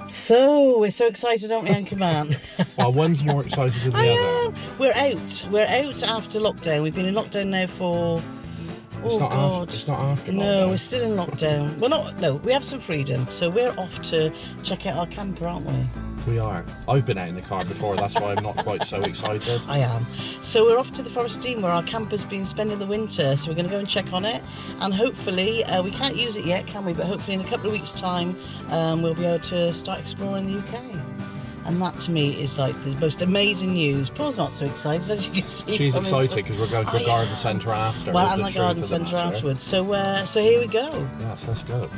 So we're so excited, aren't we, Campervan? Well, one's more excited than the I other. am. We're out. We're out after lockdown. We've been in lockdown now for. It's not God. It's not after. No, lockdown. we're still in lockdown. We're not. No, we have some freedom, so we're off to check out our camper, aren't we? We are. I've been out in the car before. That's why I'm not quite so excited. I am. So we're off to the Forest Dean where our camper's been spending the winter. So we're going to go and check on it, and hopefully we can't use it yet, can we? But hopefully in a couple of weeks' time we'll be able to start exploring the UK. And that to me is like the most amazing news. Paul's not so excited, as you can see. She's excited because we're going to a garden centre after. Well, and the garden centre afterwards. So here we go. Yes, let's go.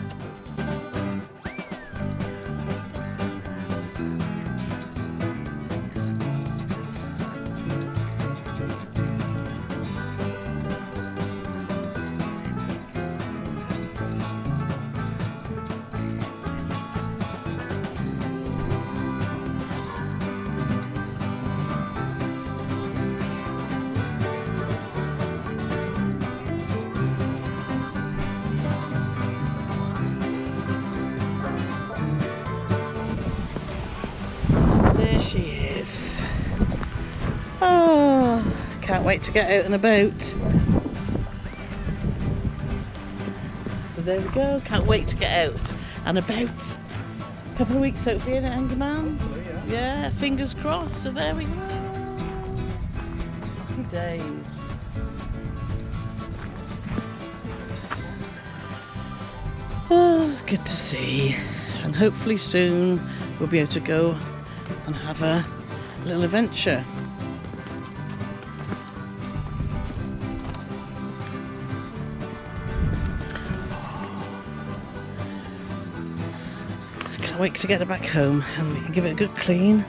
There she is. Oh, can't wait to get out and about. So there we go, can't wait to get out and about. A couple of weeks hopefully, in it, Angerman? Yeah, fingers crossed, so there we go. Happy days. Oh, it's good to see. And hopefully soon we'll be able to go and have a little adventure. I can't wait to get it back home and we can give it a good clean.